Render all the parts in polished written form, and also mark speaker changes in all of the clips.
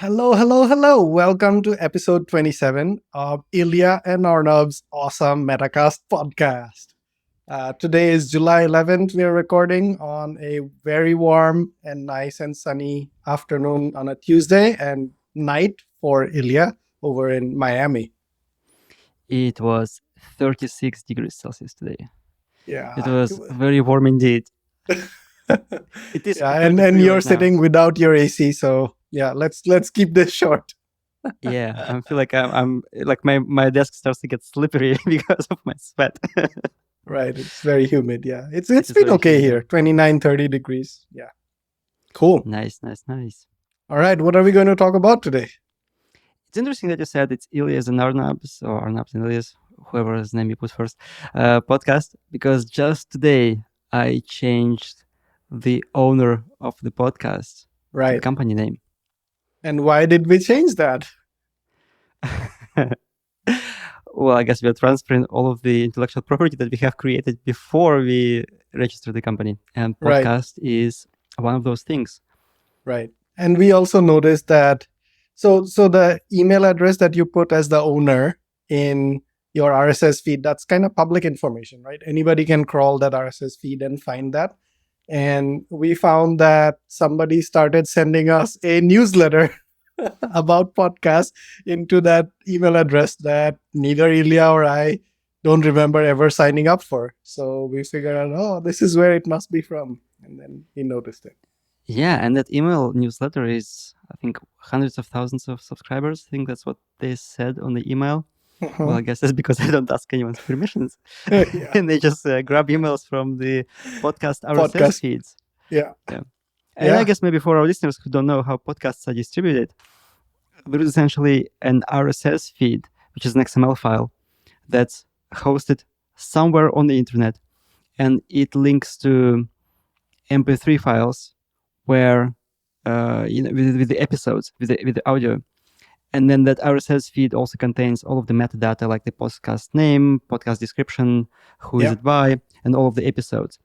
Speaker 1: Hello, hello, hello. Welcome to episode 27 of Ilya and Arnav's awesome Metacast podcast. Today is July 11th. We are recording on a very warm and nice and sunny afternoon on a Tuesday and night for Ilya over in Miami.
Speaker 2: It was 36 degrees Celsius today.
Speaker 1: Yeah.
Speaker 2: It was very warm indeed. It is
Speaker 1: yeah, and you're sitting without your AC, so yeah, let's keep this short.
Speaker 2: Yeah, I feel like I'm like my desk starts to get slippery because of my sweat.
Speaker 1: Right, it's very humid. Yeah, it's
Speaker 2: is
Speaker 1: been
Speaker 2: very
Speaker 1: okay
Speaker 2: humid.
Speaker 1: here, 29, 30 degrees. Yeah, cool.
Speaker 2: Nice.
Speaker 1: All right, what are we going to talk about today?
Speaker 2: It's interesting that you said it's Ilyas and Arnabs, or Arnabs and Ilyas, whoever's name you put first, podcast, because just today I changed the owner of the podcast,
Speaker 1: Right.
Speaker 2: the company name.
Speaker 1: And why did we change that?
Speaker 2: Well, I guess we are transferring all of the intellectual property that we have created before we register the company. And podcast is one of those things.
Speaker 1: Right. And we also noticed that, so the email address that you put as the owner in your RSS feed, that's kind of public information, right? Anybody can crawl that RSS feed and find that. And we found that somebody started sending us a newsletter about podcasts into that email address that neither Ilya or I don't remember ever signing up for. So we figured out, oh, this is where it must be from. And then we noticed it.
Speaker 2: Yeah, and that email newsletter is, I think, hundreds of thousands of subscribers. I think that's what they said on the email. Well, I guess that's because I don't ask anyone's permissions. And they just grab emails from the podcast RSS feeds.
Speaker 1: Yeah.
Speaker 2: And I guess maybe for our listeners who don't know how podcasts are distributed, there is essentially an RSS feed, which is an XML file that's hosted somewhere on the internet, and it links to MP3 files where, with the episodes, with the audio. And then that RSS feed also contains all of the metadata, like the podcast name, podcast description, who is it by, and all of the episodes.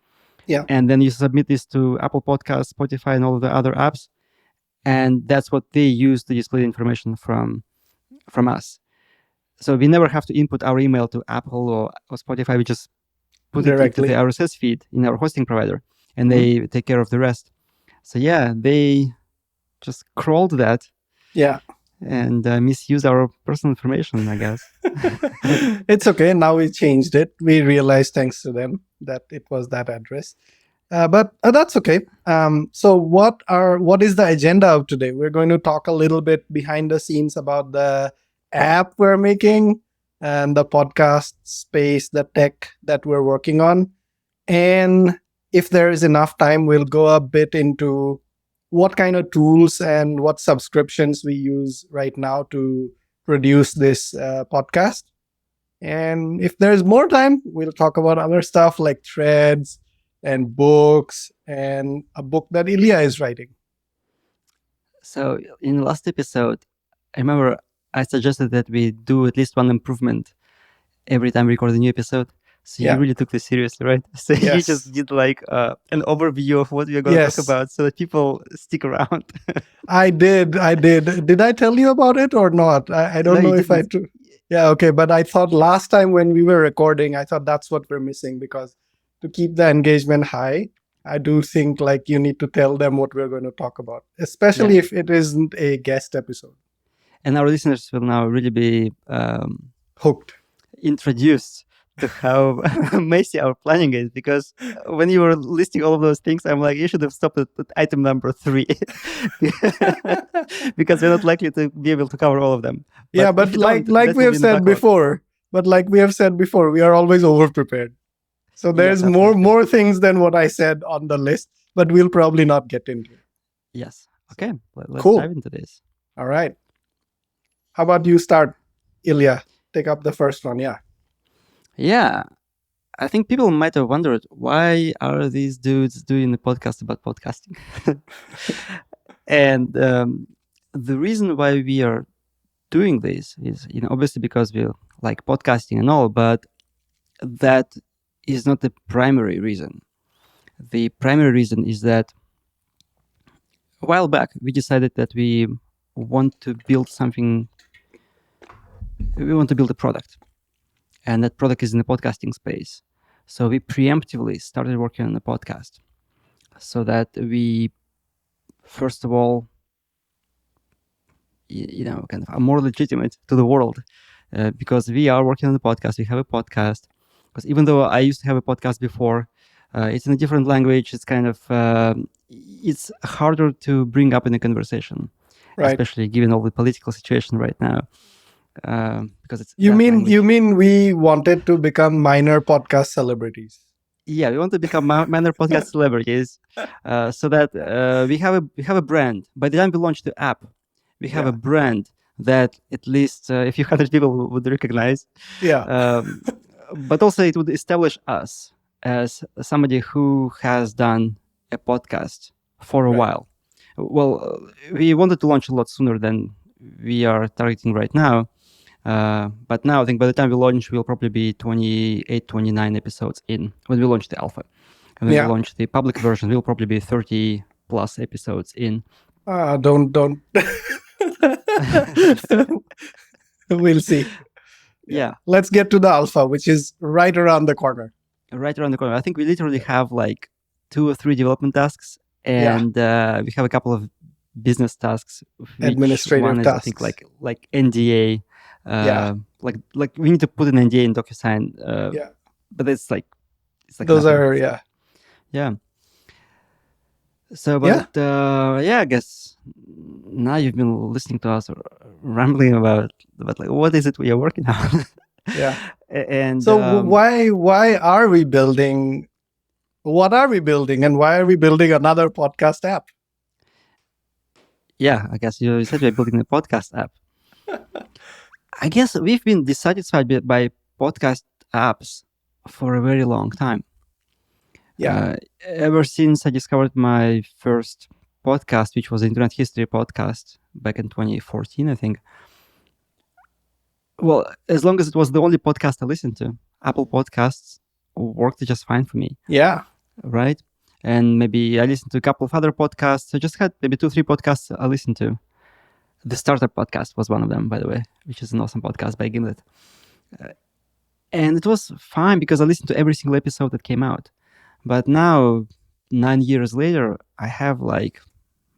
Speaker 1: Yeah.
Speaker 2: And then you submit this to Apple Podcasts, Spotify, and all of the other apps. And that's what they use to display the information from us. So we never have to input our email to Apple or Spotify. We just put it into the RSS feed in our hosting provider, and they take care of the rest. So yeah, they just crawled that.
Speaker 1: Yeah.
Speaker 2: And misuse our personal information, I guess.
Speaker 1: It's okay. Now we changed it. We realized, thanks to them, that it was that address. But that's okay. So what is the agenda of today? We're going to talk a little bit behind the scenes about the app we're making and the podcast space, the tech that we're working on. And if there is enough time, we'll go a bit into what kind of tools and what subscriptions we use right now to produce this podcast. And if there's more time, we'll talk about other stuff like threads and books and a book that Ilya is writing.
Speaker 2: So in the last episode, I remember I suggested that we do at least one improvement every time we record a new episode. So you really took this seriously, right? So you just did like an overview of what we're going to talk about so that people stick around.
Speaker 1: I did. Did I tell you about it or not? I don't know if I... Yeah, okay. But I thought last time when we were recording, I thought that's what we're missing, because to keep the engagement high, I do think like you need to tell them what we're going to talk about, especially if it isn't a guest episode.
Speaker 2: And our listeners will now really be
Speaker 1: hooked,
Speaker 2: introduced to how messy our planning is, because when you were listing all of those things, I'm like, you should have stopped at item number 3 because we're not likely to be able to cover all of them.
Speaker 1: But like we have said before, we are always over prepared. So there's more things than what I said on the list, but we'll probably not get into it.
Speaker 2: Yes. Okay. Let's dive into this.
Speaker 1: All right. How about you start, Ilya? Take up the first one.
Speaker 2: Yeah. I think people might have wondered, why are these dudes doing a podcast about podcasting? And the reason why we are doing this is, obviously because we like podcasting and all, but that is not the primary reason. The primary reason is that a while back, we decided that we want to build something. We want to build a product, and that product is in the podcasting space. So we preemptively started working on the podcast, so that we, first of all, kind of are more legitimate to the world, because we are working on the podcast. We have a podcast. Because even though I used to have a podcast before, it's in a different language. It's kind of it's harder to bring up in a conversation,
Speaker 1: Right.
Speaker 2: especially given all the political situation right now. Because it's
Speaker 1: You
Speaker 2: that
Speaker 1: mean
Speaker 2: language.
Speaker 1: we wanted to become minor podcast celebrities?
Speaker 2: Yeah, we want to become minor podcast celebrities, so that we have a brand. By the time we launch the app, we have a brand that at least a few hundred people would recognize.
Speaker 1: Yeah.
Speaker 2: But also it would establish us as somebody who has done a podcast for a
Speaker 1: Right.
Speaker 2: while. Well, we wanted to launch a lot sooner than we are targeting right now. But now I think by the time we launch, we'll probably be 28, 29 episodes in when we launch the alpha. And when we launch the public version, we'll probably be 30 plus episodes in.
Speaker 1: Don't. We'll see.
Speaker 2: Yeah.
Speaker 1: Let's get to the alpha, which is right around the corner.
Speaker 2: Right around the corner. I think we literally have like 2 or 3 development tasks, and we have a couple of business tasks.
Speaker 1: Administrative
Speaker 2: one is,
Speaker 1: tasks.
Speaker 2: I think, like NDA. Like we need to put an NDA in DocuSign. But it's like
Speaker 1: those
Speaker 2: nothing.
Speaker 1: are
Speaker 2: Yeah. So, but I guess now you've been listening to us rambling about like what is it we are working on.
Speaker 1: Yeah.
Speaker 2: And
Speaker 1: so why are we building? What are we building, and why are we building another podcast app?
Speaker 2: Yeah, I guess you said we're building a podcast app. I guess we've been dissatisfied by podcast apps for a very long time.
Speaker 1: Yeah.
Speaker 2: Ever since I discovered my first podcast, which was the Internet History podcast back in 2014, I think. Well, as long as it was the only podcast I listened to, Apple Podcasts worked just fine for me.
Speaker 1: Yeah.
Speaker 2: Right? And maybe I listened to a couple of other podcasts. I just had maybe 2-3 podcasts I listened to. The Startup Podcast was one of them, by the way, which is an awesome podcast by Gimlet. And it was fine because I listened to every single episode that came out. But now, 9 years later, I have like,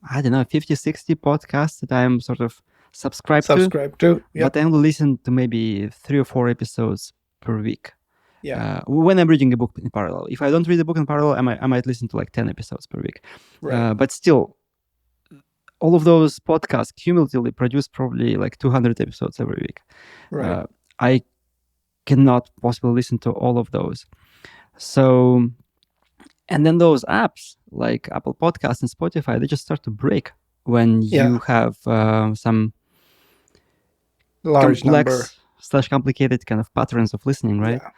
Speaker 2: I don't know, 50, 60 podcasts that I'm sort of subscribed to. But I only listen to maybe 3 or 4 episodes per week.
Speaker 1: Yeah.
Speaker 2: When I'm reading a book in parallel. If I don't read a book in parallel, I might listen to like 10 episodes per week.
Speaker 1: Right.
Speaker 2: But still, all of those podcasts cumulatively produce probably like 200 episodes every week.
Speaker 1: Right.
Speaker 2: I cannot possibly listen to all of those. So, and then those apps like Apple Podcasts and Spotify, they just start to break when you have some
Speaker 1: large
Speaker 2: complex/complicated kind of patterns of listening, right?
Speaker 1: Yeah.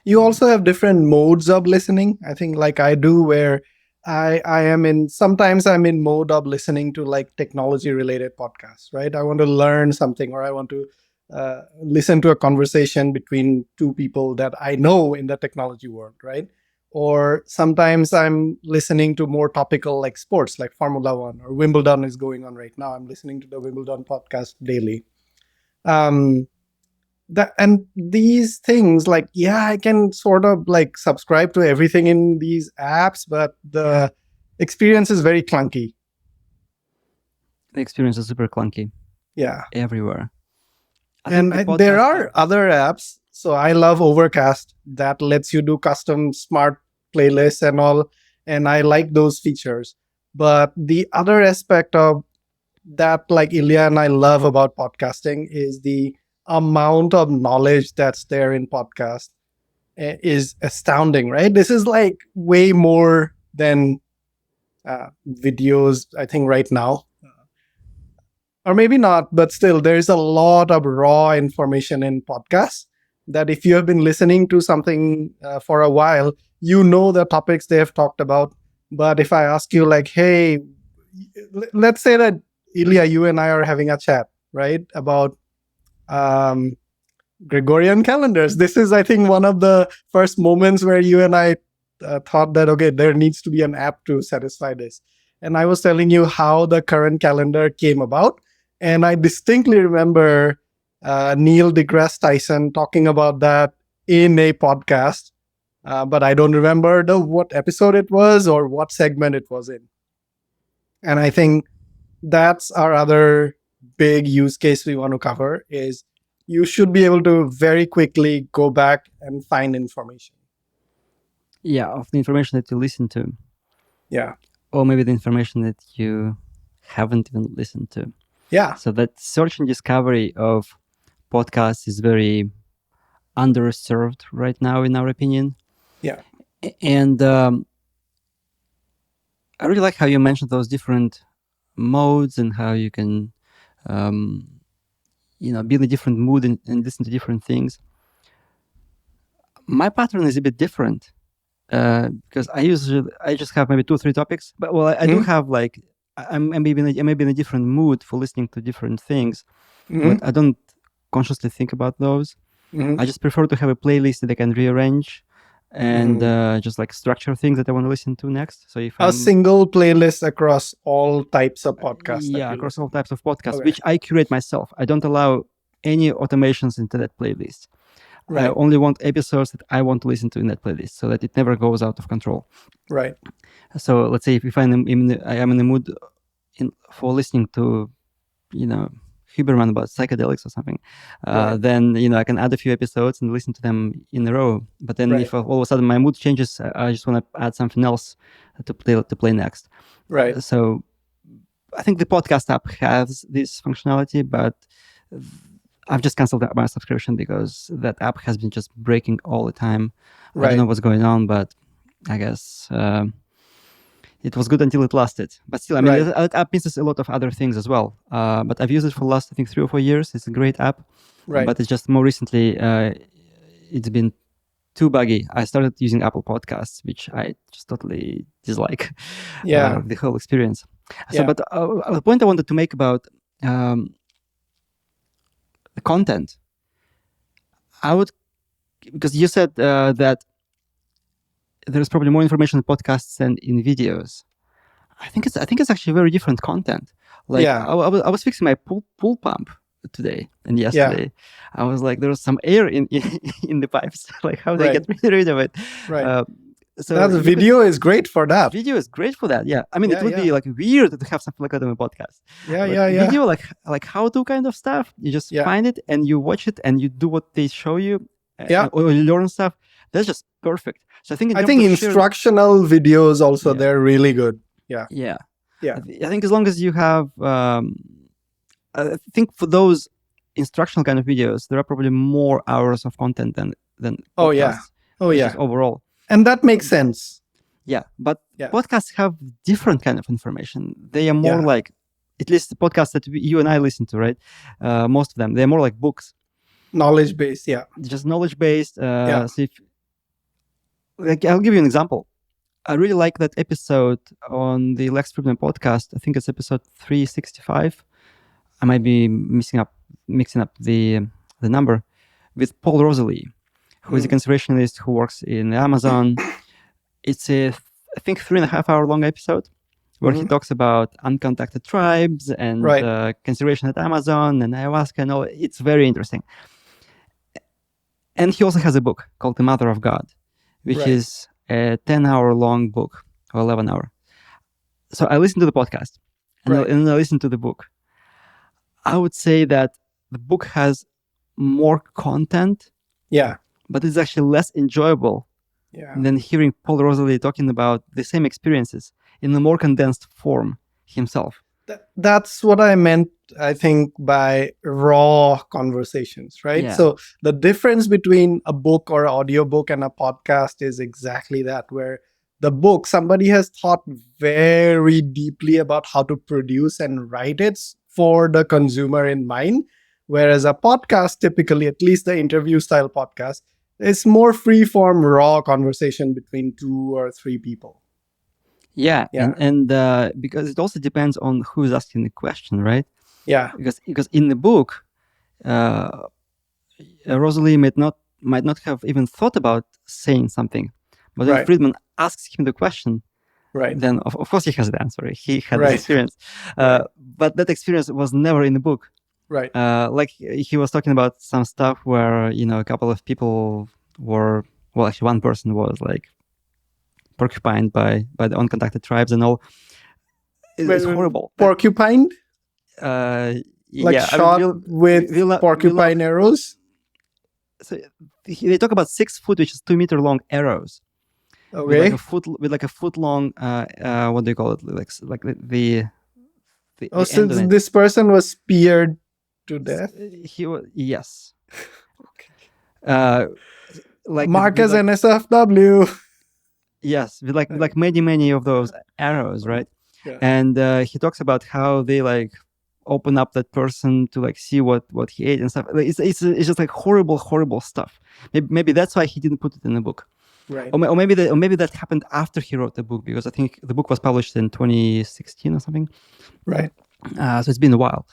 Speaker 1: You also have different modes of listening. I think like I do, where I am in, sometimes I'm in mode of listening to like technology related podcasts, right? I want to learn something, or I want to listen to a conversation between 2 people that I know in the technology world, right? Or sometimes I'm listening to more topical like sports, like Formula One or Wimbledon is going on right now. I'm listening to the Wimbledon podcast daily. And these things, like, I can sort of like subscribe to everything in these apps, but the experience is very clunky.
Speaker 2: The experience is super clunky.
Speaker 1: Yeah.
Speaker 2: Everywhere.
Speaker 1: And there are other apps. So I love Overcast that lets you do custom smart playlists and all. And I like those features. But the other aspect of that, like Ilya and I love about podcasting, is the amount of knowledge that's there in podcast is astounding, right? This is like way more than videos, I think, right now. Or maybe not, but still, there's a lot of raw information in podcasts that if you have been listening to something for a while, you know the topics they have talked about. But if I ask you like, hey, let's say that Ilya, you and I are having a chat, right, about Gregorian calendars. This is, I think, one of the first moments where you and I thought that, okay, there needs to be an app to satisfy this. And I was telling you how the current calendar came about. And I distinctly remember Neil deGrasse Tyson talking about that in a podcast, but I don't remember what episode it was or what segment it was in. And I think that's our other big use case we want to cover is you should be able to very quickly go back and find information.
Speaker 2: Yeah, of the information that you listen to.
Speaker 1: Yeah.
Speaker 2: Or maybe the information that you haven't even listened to.
Speaker 1: Yeah.
Speaker 2: So that search and discovery of podcasts is very underserved right now, in our opinion.
Speaker 1: Yeah.
Speaker 2: And I really like how you mentioned those different modes and how you can, be in a different mood and listen to different things. My pattern is a bit different because I just have maybe 2 or 3 topics, but I do have like I'm maybe in a different mood for listening to different things, but I don't consciously think about those. I just prefer to have a playlist that I can rearrange and just like structure things that I want to listen to next. So if
Speaker 1: a single playlist across all types of podcasts.
Speaker 2: Yeah, across all types of podcasts, which I curate myself. I don't allow any automations into that playlist. Right. I only want episodes that I want to listen to in that playlist so that it never goes out of control.
Speaker 1: Right.
Speaker 2: So let's say if I am in the mood for listening to, Huberman about psychedelics or something, then, I can add a few episodes and listen to them in a row. But then if all of a sudden my mood changes, I just want to add something else to play next.
Speaker 1: Right.
Speaker 2: So I think the podcast app has this functionality, but I've just canceled my subscription because that app has been just breaking all the time. I don't know what's going on, but I guess it was good until it lasted. But still, I mean, that app misses a lot of other things as well. But I've used it for the last, I think, 3 or 4 years. It's a great app. Right. But it's just more recently, it's been too buggy. I started using Apple Podcasts, which I just totally dislike. Yeah. The whole experience. So, but the point I wanted to make about the content, because you said that there's probably more information in podcasts than in videos. I think it's actually very different content. Like I was fixing my pool pump today and yesterday. I was like, there was some air in the pipes. Like, how do I get rid of it? Right.
Speaker 1: So the video is great for that.
Speaker 2: Video is great for that. Yeah. I mean, it would be like weird to have something like that on a podcast. Video, like how-to kind of stuff. You just find it and you watch it and you do what they show you. Or you learn stuff. That's just perfect. So I think
Speaker 1: instructional videos also they're really good. Yeah.
Speaker 2: I think as long as you have, I think for those instructional kind of videos, there are probably more hours of content than podcasts. Overall.
Speaker 1: And that makes sense.
Speaker 2: Yeah, but podcasts have different kind of information. They are more like, at least the podcasts that you and I listen to, right? Most of them, they're more like books.
Speaker 1: Knowledge-based,
Speaker 2: just knowledge-based. So I'll give you an example. I really like that episode on the Lex Friedman podcast. I think it's episode 365. I might be mixing up the number, with Paul Rosalie, who is a conservationist who works in Amazon. It's I think 3.5 hour long episode where he talks about uncontacted tribes and conservation at Amazon and ayahuasca and all. It's very interesting. And he also has a book called The Mother of God, which is a 10-hour long book, or 11 hour. So I listened to the podcast and I listened to the book. I would say that the book has more content, but it's actually less enjoyable than hearing Paul Rosalie talking about the same experiences in a more condensed form himself.
Speaker 1: That's what I meant, I think, by raw conversations, right? So the difference between a book or audiobook and a podcast is exactly that, where the book, somebody has thought very deeply about how to produce and write it for the consumer in mind. Whereas a podcast, typically, at least the interview style podcast, is more free form, raw conversation between 2 or 3 people.
Speaker 2: And because it also depends on who's asking the question, right? Because in the book, Rosalie might not have even thought about saying something, but when Friedman asks him the question,
Speaker 1: Right.
Speaker 2: then of course he has the answer. He had
Speaker 1: Right.
Speaker 2: this experience,
Speaker 1: Right.
Speaker 2: but that experience was never in the book.
Speaker 1: Right.
Speaker 2: Like he was talking about some stuff where a couple of people were, well, actually one person was like porcupined by the uncontacted tribes and all. It's horrible.
Speaker 1: Porcupined?
Speaker 2: Like
Speaker 1: yeah, shot with porcupine arrows?
Speaker 2: So they talk about 6 foot, which is 2 meter long arrows.
Speaker 1: Okay.
Speaker 2: With like a foot long, what do you call it? Like the
Speaker 1: since this person was speared to death?
Speaker 2: He was, yes.
Speaker 1: Okay. Like Marcus NSFW.
Speaker 2: Yes, with like many of those arrows, right?
Speaker 1: Yeah.
Speaker 2: And he talks about how they like open up that person to like see what he ate and stuff. Like, it's just like horrible stuff. Maybe that's why he didn't put it in the book.
Speaker 1: Right.
Speaker 2: Or maybe that happened after he wrote the book, because I think the book was published in 2016 or something.
Speaker 1: Right.
Speaker 2: So it's been a while.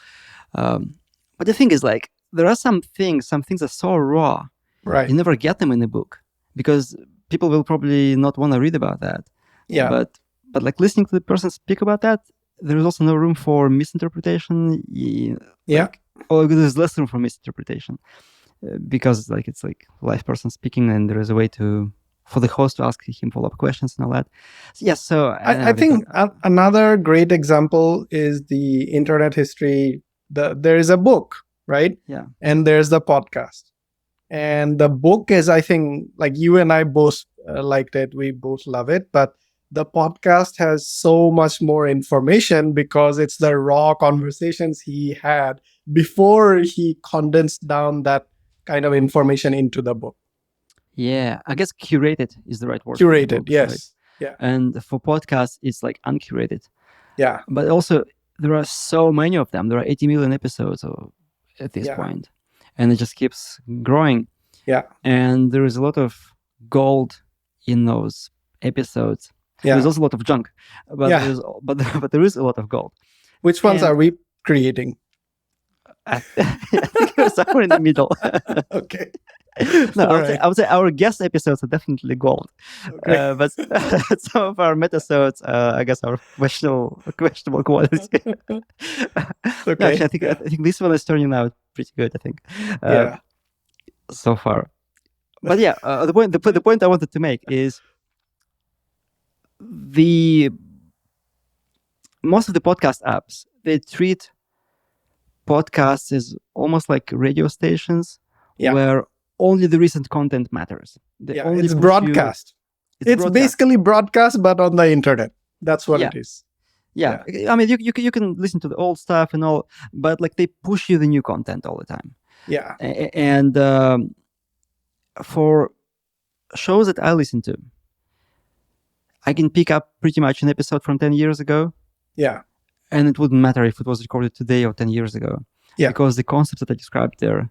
Speaker 2: But the thing is, like, there are some things are so raw.
Speaker 1: Right.
Speaker 2: You never get them in the book because people will probably not want to read about that.
Speaker 1: Yeah.
Speaker 2: But like listening to the person speak about that, there is also no room for misinterpretation.
Speaker 1: Yeah.
Speaker 2: Or there's less room for misinterpretation because like it's like live person speaking, and there is a way for the host to ask him follow-up questions and all that. So, yes. So
Speaker 1: I think another great example is the internet history. There is a book, right?
Speaker 2: Yeah.
Speaker 1: And there's the podcast. And the book is, I think, like you and I both liked it. We both love it. But the podcast has so much more information because it's the raw conversations he had before he condensed down that kind of information into the book.
Speaker 2: Yeah, I guess curated is the right word.
Speaker 1: Curated,
Speaker 2: books,
Speaker 1: yes.
Speaker 2: Right?
Speaker 1: Yeah.
Speaker 2: And for podcasts, it's like uncurated.
Speaker 1: Yeah.
Speaker 2: But also, there are so many of them. There are 80 million episodes at this point. And it just keeps growing.
Speaker 1: Yeah.
Speaker 2: And there is a lot of gold in those episodes.
Speaker 1: Yeah.
Speaker 2: There's also a lot of junk. But there is a lot of gold. Which
Speaker 1: ones are we creating?
Speaker 2: I think we're somewhere in the middle.
Speaker 1: Okay.
Speaker 2: No, I would say our guest episodes are definitely gold. Okay. But some of our metasodes, I guess, are questionable quality.
Speaker 1: Okay.
Speaker 2: No, actually, I think this one is turning out pretty good. I think. So far. But yeah, the point I wanted to make is most of the podcast apps, they treat podcasts as almost like radio stations where only the recent content matters.
Speaker 1: It's broadcast. It's basically broadcast, but on the internet. That's what it is.
Speaker 2: Yeah. I mean, you can listen to the old stuff and all, but like they push you the new content all the time.
Speaker 1: Yeah.
Speaker 2: And for shows that I listen to, I can pick up pretty much an episode from 10 years ago.
Speaker 1: Yeah.
Speaker 2: And it wouldn't matter if it was recorded today or 10 years ago.
Speaker 1: Yeah.
Speaker 2: Because the concepts that I described there,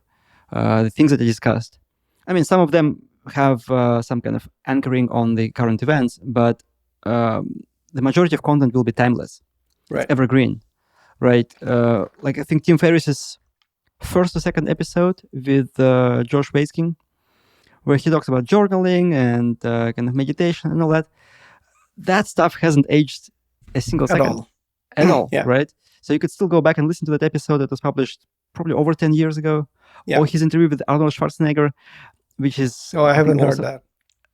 Speaker 2: the things that I discussed, I mean, some of them have some kind of anchoring on the current events, but the majority of content will be timeless.
Speaker 1: Right.
Speaker 2: It's evergreen. Right. Like I think Tim Ferriss's first or second episode with Josh Waitzkin, where he talks about journaling and kind of meditation and all that. That stuff hasn't aged a single second. At all,
Speaker 1: yeah.
Speaker 2: Right? So you could still go back and listen to that episode that was published probably over 10 years ago.
Speaker 1: Yeah.
Speaker 2: Or his interview with Arnold Schwarzenegger, which is...
Speaker 1: I haven't heard that.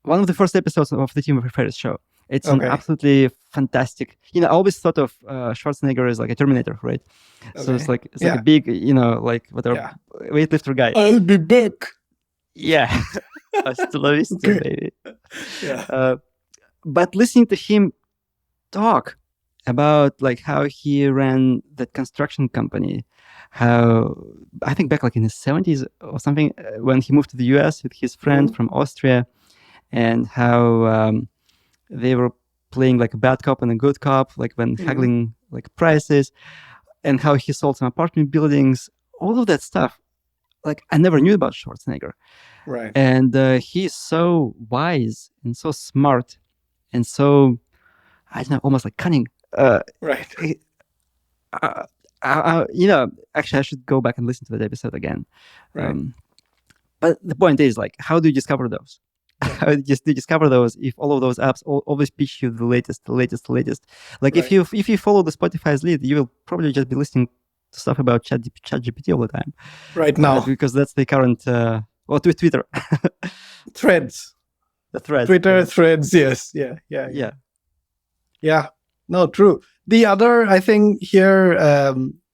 Speaker 2: One of the first episodes of the Tim Ferriss show. It's an absolutely fantastic... I always thought of Schwarzenegger as like a Terminator, right? Okay. So it's like a big, weightlifter guy.
Speaker 1: I'll be back.
Speaker 2: Yeah. Hasta la vista, baby.
Speaker 1: Yeah.
Speaker 2: But listening to him talk about like how he ran that construction company, how I think back like in the 70s or something, when he moved to the US with his friend from Austria, and how they were playing like a bad cop and a good cop, like when haggling like prices, and how he sold some apartment buildings, all of that stuff. Like I never knew about Schwarzenegger.
Speaker 1: Right.
Speaker 2: And he's so wise and so smart and so, I don't know, almost like cunning.
Speaker 1: Right.
Speaker 2: Actually, I should go back and listen to that episode again.
Speaker 1: Right.
Speaker 2: But the point is, like, how do you discover those? How did you discover those if all of those apps always pitch you the latest? Like
Speaker 1: Right.
Speaker 2: if you follow the Spotify's lead, you will probably just be listening to stuff about ChatGPT all the time.
Speaker 1: Right now.
Speaker 2: Because that's the current Twitter.
Speaker 1: Threads.
Speaker 2: The threads.
Speaker 1: Twitter threads, yes. Yeah. No, true. The other, I think, here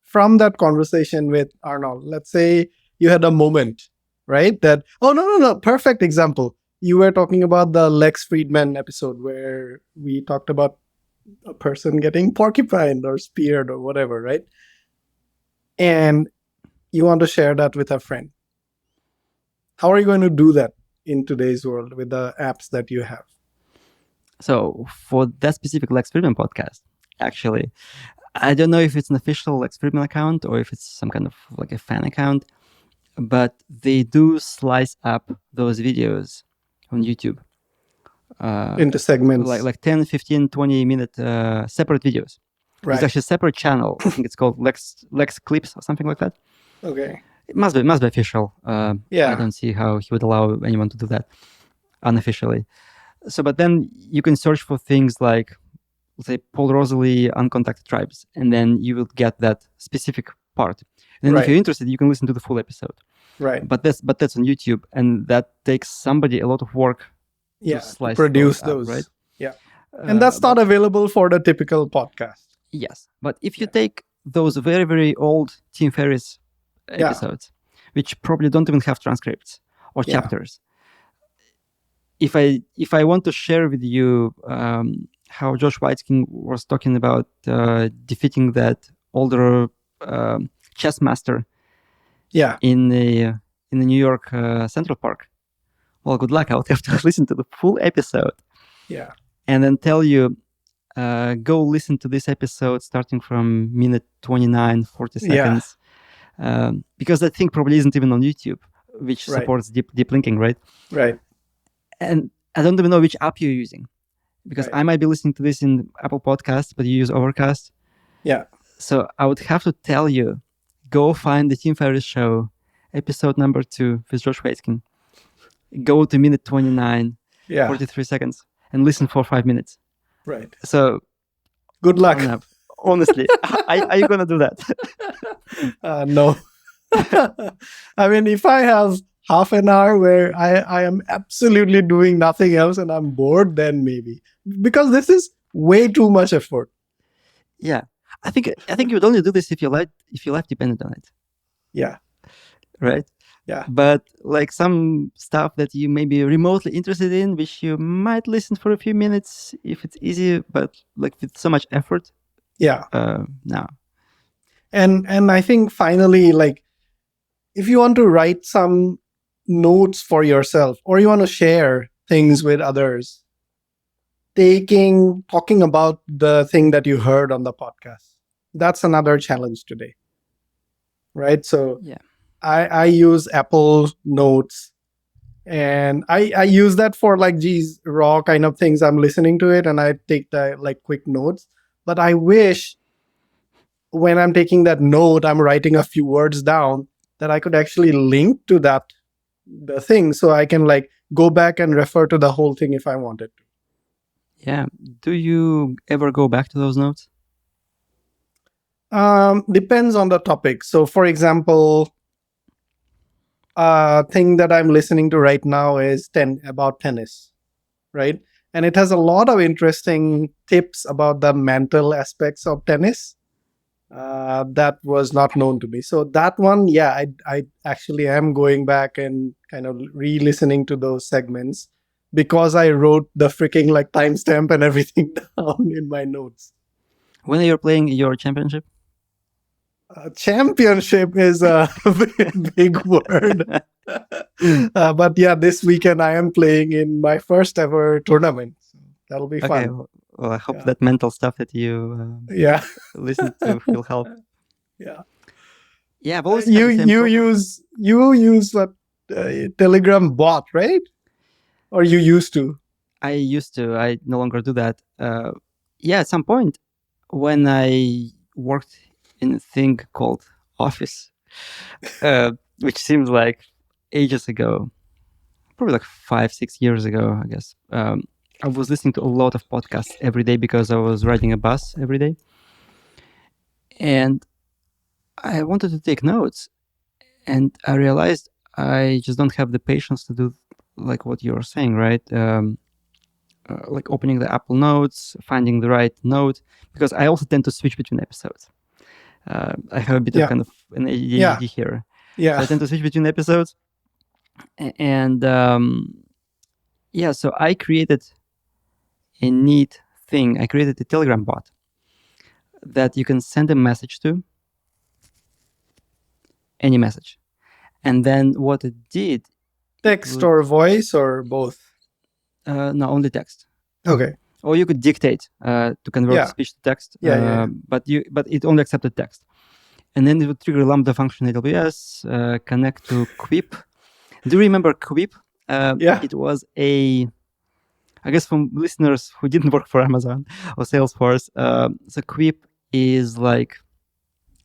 Speaker 1: from that conversation with Arnold, let's say you had a moment, right? That, oh, no. Perfect example. You were talking about the Lex Friedman episode where we talked about a person getting porcupined or speared or whatever, right? And you want to share that with a friend. How are you going to do that in today's world with the apps that you have?
Speaker 2: So for that specific Lex Friedman podcast, actually, I don't know if it's an official Lex Friedman account or if it's some kind of like a fan account, but they do slice up those videos on YouTube
Speaker 1: into segments.
Speaker 2: Like 10, 15, 20 minute separate videos.
Speaker 1: Right.
Speaker 2: It's actually a separate channel. I think it's called Lex Clips or something like that.
Speaker 1: Okay.
Speaker 2: It must be official.
Speaker 1: Yeah.
Speaker 2: I don't see how he would allow anyone to do that unofficially. So, but then you can search for things like, let's say, Paul Rosalie, Uncontacted Tribes, and then you will get that specific part. And then if you're interested, you can listen to the full episode.
Speaker 1: Right.
Speaker 2: But that's on YouTube, and that takes somebody a lot of work
Speaker 1: to produce those.
Speaker 2: Right?
Speaker 1: Yeah. And that's not available for the typical podcast.
Speaker 2: Yes. But if you take those very, very old Tim Ferriss episodes, which probably don't even have transcripts or chapters, if I want to share with you how Josh Waitzkin was talking about defeating that older chess master in the New York Central Park, well, good luck. I would have to listen to the full episode.
Speaker 1: Yeah.
Speaker 2: And then tell you, go listen to this episode starting from minute 29, 40 seconds. Because that thing probably isn't even on YouTube, which supports deep linking, right?
Speaker 1: Right.
Speaker 2: And I don't even know which app you're using, because I might be listening to this in Apple Podcasts, but you use Overcast.
Speaker 1: Yeah.
Speaker 2: So I would have to tell you, go find the Tim Ferriss Show, episode number 2 with Josh Waitzkin. Go to minute 29, 43 seconds, and listen for 5 minutes.
Speaker 1: Right.
Speaker 2: So
Speaker 1: good luck.
Speaker 2: Honestly, are you going to do that?
Speaker 1: No. I mean, if I have half an hour where I am absolutely doing nothing else and I'm bored, then maybe. Because this is way too much effort.
Speaker 2: Yeah. I think you would only do this if your life depended on it.
Speaker 1: Yeah.
Speaker 2: Right?
Speaker 1: Yeah.
Speaker 2: But like some stuff that you may be remotely interested in, which you might listen for a few minutes if it's easy, but like with so much effort.
Speaker 1: Yeah.
Speaker 2: No.
Speaker 1: And I think finally, like, if you want to write some notes for yourself or you want to share things with others, talking about the thing that you heard on the podcast, that's another challenge today. Right? So I use Apple Notes, and I use that for like these raw kind of things. I'm listening to it and I take the like quick notes. But I wish when I'm taking that note, I'm writing a few words down that I could actually link to the thing, so I can like go back and refer to the whole thing if I wanted to.
Speaker 2: Yeah. Do you ever go back to those notes?
Speaker 1: Depends on the topic. So for example, thing that I'm listening to right now is about tennis, right? And it has a lot of interesting tips about the mental aspects of tennis that was not known to me. So that one, I actually am going back and kind of re-listening to those segments because I wrote the freaking like timestamp and everything down in my notes.
Speaker 2: When are you playing your championship?
Speaker 1: Championship is a big word. But yeah, this weekend I am playing in my first ever tournament. So that'll be fun.
Speaker 2: Well, I hope that mental stuff that you listen to will help.
Speaker 1: Yeah.
Speaker 2: I've always
Speaker 1: you use what Telegram bot, right? Or you used to?
Speaker 2: I used to. I no longer do that. At some point when I worked in a thing called Office, which seems like ages ago, probably like 5-6 years ago, I guess. I was listening to a lot of podcasts every day because I was riding a bus every day. And I wanted to take notes. And I realized I just don't have the patience to do like what you're saying, right? Like opening the Apple Notes, finding the right note, because I also tend to switch between episodes. I have a bit of kind of an ADHD here.
Speaker 1: Yeah.
Speaker 2: So I tend to switch between episodes. And so I created a neat thing. I created a Telegram bot that you can send a message to, any message. And then what it did...
Speaker 1: Text or voice or both?
Speaker 2: No, only text.
Speaker 1: Okay.
Speaker 2: Or you could dictate to convert speech to text. But it only accepted text. And then it would trigger Lambda function AWS, connect to Quip. Do you remember Quip? It was I guess from listeners who didn't work for Amazon or Salesforce, so Quip is like,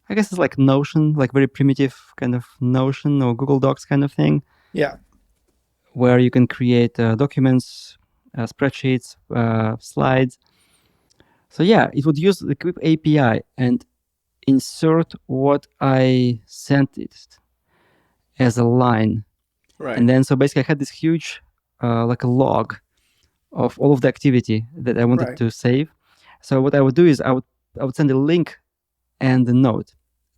Speaker 2: I guess it's like Notion, like very primitive kind of Notion or Google Docs kind of thing.
Speaker 1: Yeah.
Speaker 2: Where you can create documents, spreadsheets, slides. So it would use the Quip API and insert what I sent it as a line.
Speaker 1: Right.
Speaker 2: And then so basically I had this huge like a log of all of the activity that I wanted to save. So what I would do is I would send a link and the note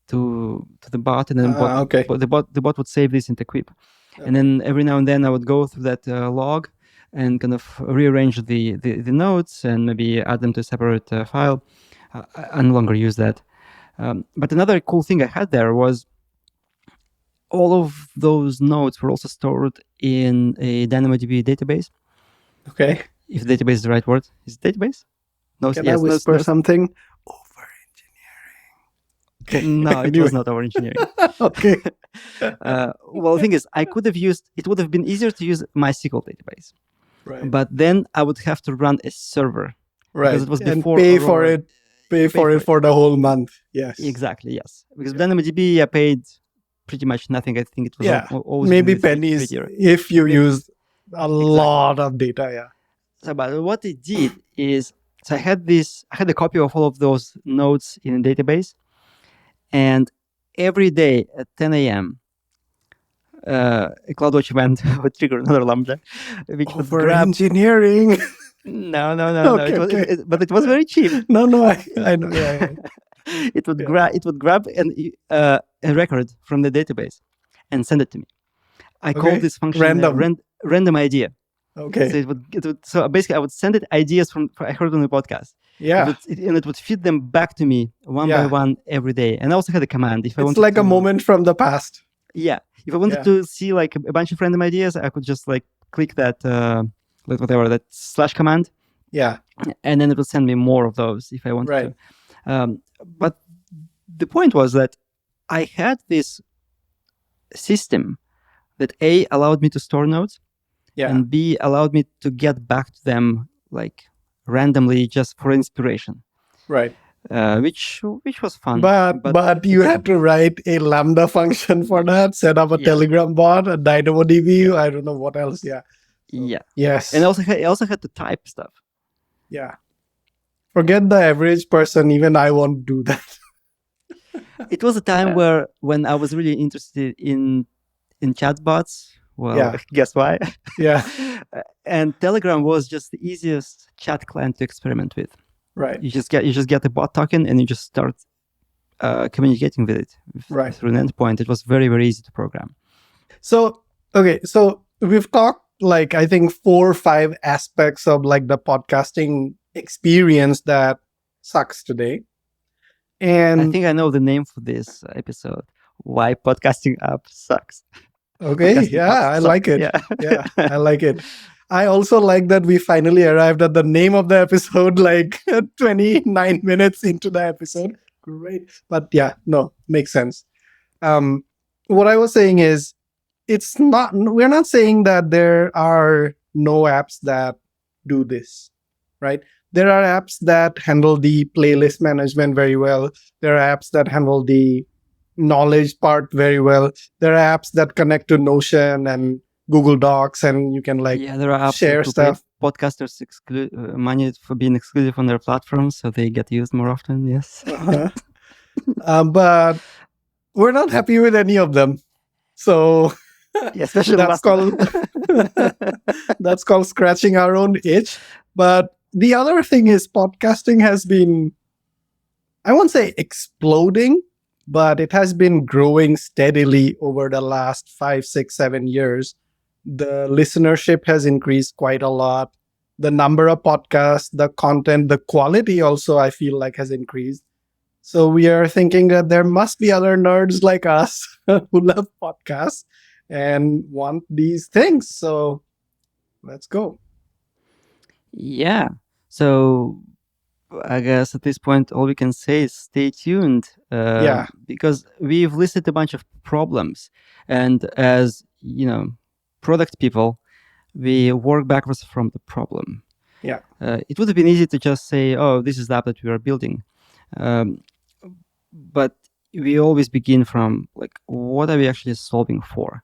Speaker 2: to the bot, and then the bot would save this into Quip. Okay. And then every now and then I would go through that log and kind of rearrange the notes and maybe add them to a separate file. I no longer use that. But another cool thing I had there was all of those notes were also stored in a DynamoDB database.
Speaker 1: Okay.
Speaker 2: If database is the right word. Is it database? No.
Speaker 1: Can I whisper something?
Speaker 2: Over-engineering. Okay. No, it was not over-engineering.
Speaker 1: Okay.
Speaker 2: Well, the thing is, it would have been easier to use MySQL database.
Speaker 1: Right.
Speaker 2: But then I would have to run a server.
Speaker 1: Right.
Speaker 2: Because it was before
Speaker 1: and pay for it for the whole month. Yes.
Speaker 2: Exactly, yes. Because DynamoDB, I paid pretty much nothing. I think it was always
Speaker 1: maybe pennies if you use a lot of data.
Speaker 2: So, but what it did is, so I had a copy of all of those notes in a database, and every day at 10 a.m., a CloudWatch event would trigger another Lambda, which would grab
Speaker 1: engineering.
Speaker 2: No.
Speaker 1: Okay.
Speaker 2: But it was very cheap.
Speaker 1: No, I know. Yeah.
Speaker 2: It would grab a record from the database and send it to me. I called this function random idea.
Speaker 1: Okay.
Speaker 2: So basically, I would send it ideas I heard on the podcast.
Speaker 1: Yeah.
Speaker 2: And it would feed them back to me one by one every day. And I also had a command. If I wanted
Speaker 1: like a moment from the past.
Speaker 2: Yeah. If I wanted to see like a bunch of random ideas, I could just like click that that / command.
Speaker 1: Yeah.
Speaker 2: And then it would send me more of those if I wanted to. But the point was that I had this system that A, allowed me to store notes, and B, allowed me to get back to them like randomly just for inspiration.
Speaker 1: Right.
Speaker 2: Which was fun.
Speaker 1: But you had to write a Lambda function for that, set up a Telegram bot, a DynamoDB, I don't know what else. Yeah. Yes.
Speaker 2: And I also had to type stuff.
Speaker 1: Yeah. Forget the average person, even I won't do that.
Speaker 2: It was a time when I was really interested in chatbots. Well, guess why?
Speaker 1: Yeah.
Speaker 2: And Telegram was just the easiest chat client to experiment with.
Speaker 1: Right.
Speaker 2: You just get a bot token and you just start communicating with it through an endpoint. It was very, very easy to program.
Speaker 1: So we've talked like I think 4 or 5 aspects of like the podcasting experience that sucks today. And
Speaker 2: I think I know the name for this episode. Why podcasting app sucks.
Speaker 1: Okay, I like it. Yeah, I like it. I also like that we finally arrived at the name of the episode like 29 minutes into the episode. Great. But makes sense. What I was saying is we're not saying that there are no apps that do this, right? There are apps that handle the playlist management very well. There are apps that handle the knowledge part very well. There are apps that connect to Notion and Google Docs, and you can like
Speaker 2: there are apps
Speaker 1: share
Speaker 2: to
Speaker 1: stuff.
Speaker 2: pay podcasters money for being exclusive on their platforms, so they get used more often. Yes.
Speaker 1: But we're not happy with any of them. So
Speaker 2: Yeah, especially
Speaker 1: that's called scratching our own itch. But the other thing is podcasting has been, I won't say exploding, but it has been growing steadily over the last 5, 6, 7 years. The listenership has increased quite a lot. The number of podcasts, the content, the quality also, I feel like, has increased. So we are thinking that there must be other nerds like us who love podcasts and want these things. So let's go.
Speaker 2: Yeah. So I guess at this point, all we can say is stay tuned. Because we've listed a bunch of problems, and as product people, we work backwards from the problem.
Speaker 1: Yeah.
Speaker 2: It would have been easy to just say, "Oh, this is the app that we are building," but we always begin from like, what are we actually solving for,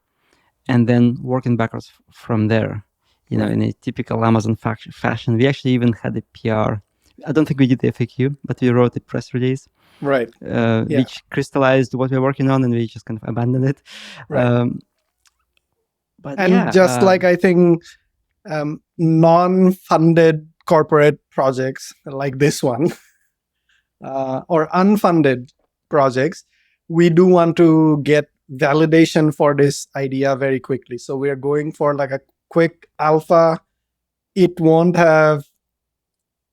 Speaker 2: and then working backwards from there. In a typical Amazon fashion, we actually even had a PR. I don't think we did the FAQ, but we wrote a press release, which crystallized what we're working on, and we just kind of abandoned it.
Speaker 1: Like I think non-funded corporate projects like this one or unfunded projects, we do want to get validation for this idea very quickly. So we are going for like a quick alpha. It won't have,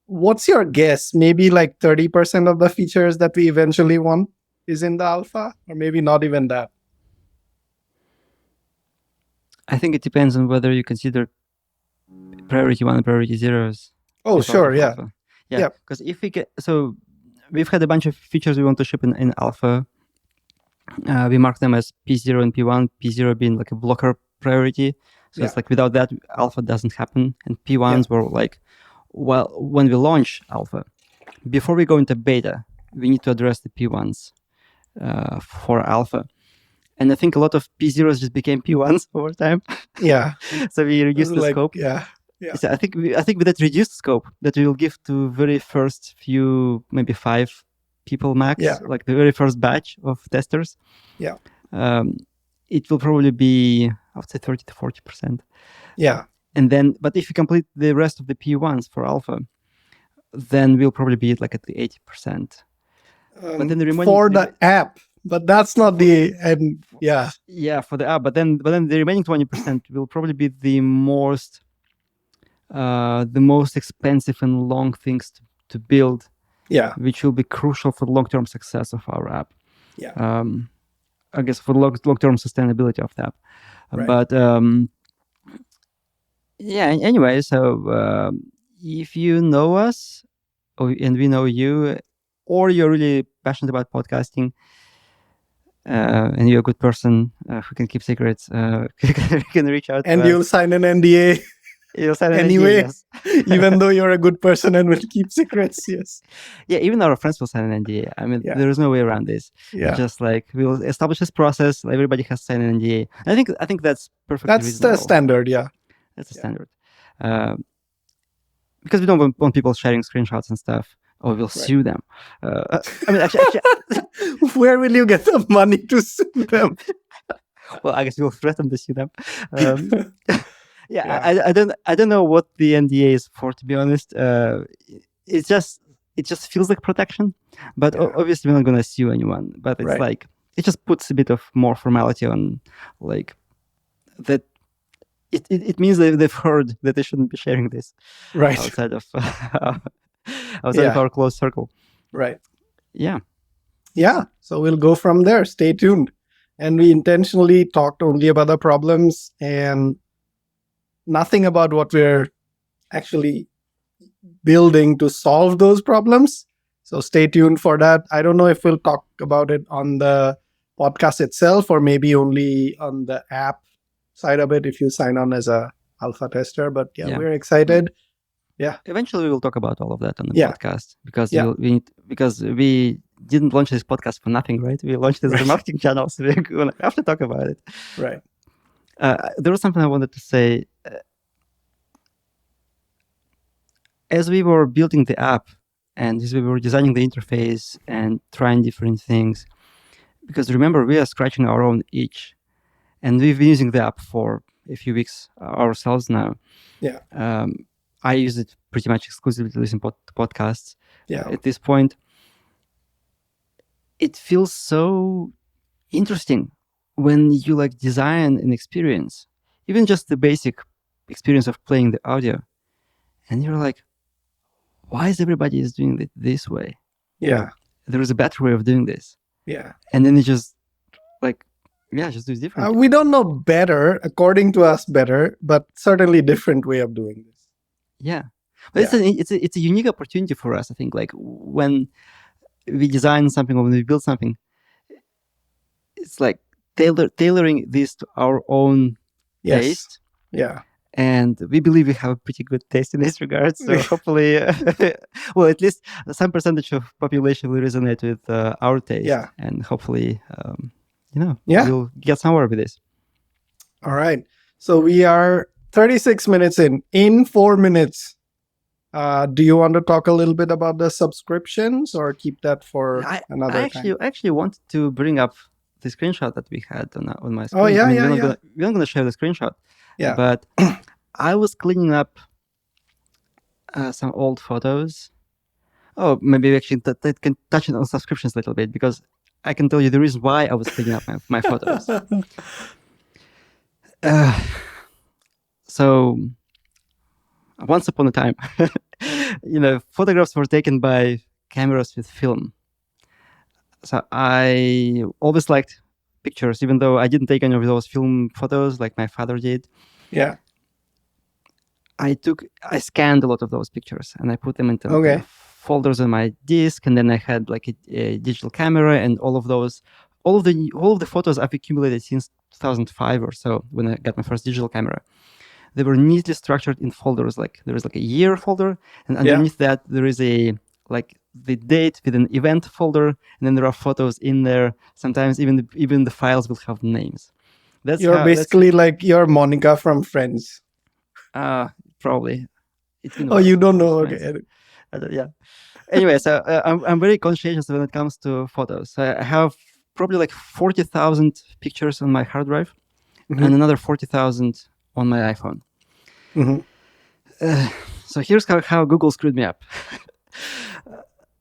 Speaker 1: what's your guess? Maybe like 30% of the features that we eventually want is in the alpha, or maybe not even that.
Speaker 2: I think it depends on whether you consider priority 1 and priority 0s.
Speaker 1: Oh, sure. Yeah.
Speaker 2: Because if we get, so we've had a bunch of features we want to ship in alpha. We mark them as P0 and P1, P0 being like a blocker priority. So it's like without that, alpha doesn't happen. And P1s were like, well, when we launch alpha, before we go into beta, we need to address the P1s for alpha. And I think a lot of P0s just became P1s over time.
Speaker 1: Yeah.
Speaker 2: So we reduced the scope.
Speaker 1: Yeah.
Speaker 2: So I think with that reduced scope that we will give to very first few, maybe 5 people max, like the very first batch of testers.
Speaker 1: Yeah.
Speaker 2: It will probably be, I would say 30 to 40%.
Speaker 1: Yeah.
Speaker 2: And then, but if you complete the rest of the P1s for alpha, then we'll probably be like at the 80%.
Speaker 1: But then the app, but that's not the end. Yeah.
Speaker 2: Yeah, for the app. But then the remaining 20% will probably be the most expensive and long things to build.
Speaker 1: Yeah.
Speaker 2: Which will be crucial for the long-term success of our app.
Speaker 1: Yeah.
Speaker 2: I guess for the long-term sustainability of the app. But anyway, so if you know us, and we know you, or you're really passionate about podcasting, and you're a good person who can keep secrets, you can reach out.
Speaker 1: And you'll sign an NDA.
Speaker 2: You'll sign an
Speaker 1: anyway,
Speaker 2: NDA, yes.
Speaker 1: Even though you're a good person and will keep secrets, yes.
Speaker 2: Yeah, even our friends will sign an NDA. I mean, there is no way around this.
Speaker 1: Yeah.
Speaker 2: Just like we'll establish this process, everybody has to sign an NDA. I think that's perfectly reasonable.
Speaker 1: That's the standard, yeah.
Speaker 2: That's the standard. Because we don't want people sharing screenshots and stuff, or we'll sue them. I mean, actually,
Speaker 1: where will you get the money to sue them?
Speaker 2: Well, I guess we'll threaten to sue them. I don't know what the NDA is for, to be honest. It just feels like protection, but obviously we're not going to sue anyone. But it's like it just puts a bit of more formality on, like that. It means that they've heard that they shouldn't be sharing this outside of our close circle.
Speaker 1: Right.
Speaker 2: Yeah.
Speaker 1: Yeah. So we'll go from there. Stay tuned. And we intentionally talked only about the problems and nothing about what we're actually building to solve those problems. So stay tuned for that. I don't know if we'll talk about it on the podcast itself or maybe only on the app side of it if you sign on as a alpha tester. But we're excited. Yeah.
Speaker 2: Eventually we will talk about all of that on the podcast because we didn't launch this podcast for nothing, right? We launched this as a marketing channel, so we're going to have to talk about it.
Speaker 1: Right.
Speaker 2: There was something I wanted to say. As we were building the app and as we were designing the interface and trying different things, because remember, we are scratching our own itch, and we've been using the app for a few weeks ourselves now.
Speaker 1: Yeah.
Speaker 2: I use it pretty much exclusively to listen to podcasts.
Speaker 1: Yeah.
Speaker 2: At this point, it feels so interesting when you like design an experience, even just the basic experience of playing the audio, and you're like, why is everybody is doing it this way?
Speaker 1: Yeah.
Speaker 2: There is a better way of doing this.
Speaker 1: Yeah.
Speaker 2: And then it just like, yeah, just do it differently.
Speaker 1: We don't know better, according to us better, but certainly different way of doing this.
Speaker 2: Yeah. But it's a unique opportunity for us, I think, like when we design something or when we build something, it's like tailoring this to our own taste.
Speaker 1: Yeah.
Speaker 2: And we believe we have a pretty good taste in this regard. So hopefully, well, at least some percentage of population will resonate with our taste.
Speaker 1: Yeah.
Speaker 2: And hopefully, we'll get somewhere with this.
Speaker 1: All right. So we are 36 minutes in. In 4 minutes, do you want to talk a little bit about the subscriptions or keep that for another time?
Speaker 2: I actually wanted to bring up the screenshot that we had on my screen.
Speaker 1: Oh, yeah,
Speaker 2: we're not going to share the screenshot.
Speaker 1: Yeah.
Speaker 2: But I was cleaning up some old photos. Oh, maybe actually that can touch on subscriptions a little bit, because I can tell you the reason why I was cleaning up my photos. So once upon a time, photographs were taken by cameras with film. So I always liked pictures, even though I didn't take any of those film photos like my father did.
Speaker 1: Yeah.
Speaker 2: I scanned a lot of those pictures and I put them into folders on my disk, and then I had like a digital camera, and all of the photos I've accumulated since 2005 or so, when I got my first digital camera. They were neatly structured in folders. Like there is like a year folder, and underneath that there is the date with an event folder, and then there are photos in there. Sometimes even the files will have names.
Speaker 1: You're basically like you're Monica from Friends.
Speaker 2: Probably.
Speaker 1: You don't know? Okay.
Speaker 2: Yeah. Anyway, so I'm very conscientious when it comes to photos. I have probably like 40,000 pictures on my hard drive, and another 40,000 on my iPhone. So here's how Google screwed me up.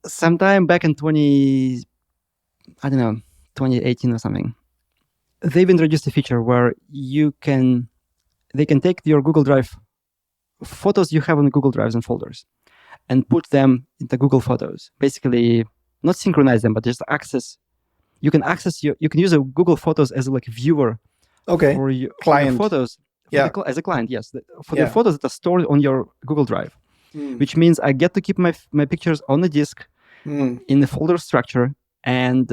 Speaker 2: Sometime back in 2018 or something, they've introduced a feature where they can take your Google Drive photos you have on Google Drives and folders and put them into Google Photos. Basically, not synchronize them, but just access. You can use a Google Photos as a viewer for your client photos. As a client, yes. For the photos that are stored on your Google Drive, which means I get to keep my pictures on the disk in the folder structure, and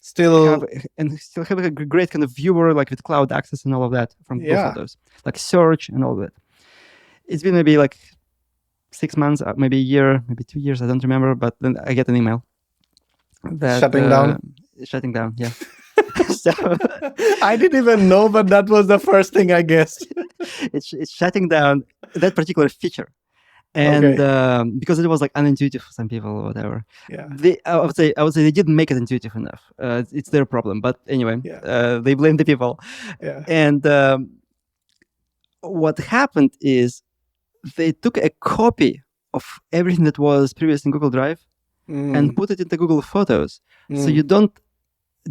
Speaker 2: still have a great kind of viewer, like with cloud access and all of that from Google Photos, like search and all of that. It's been maybe like 6 months, maybe a year, maybe 2 years. I don't remember, but then I get an email that shutting down. Yeah. So
Speaker 1: I didn't even know, but that was the first thing I guessed.
Speaker 2: It's shutting down that particular feature, and because it was like unintuitive for some people or whatever.
Speaker 1: Yeah.
Speaker 2: I would say they didn't make it intuitive enough. It's their problem. But anyway, they blame the people.
Speaker 1: Yeah.
Speaker 2: And what happened is they took a copy of everything that was previously in Google Drive and put it into Google Photos. So you don't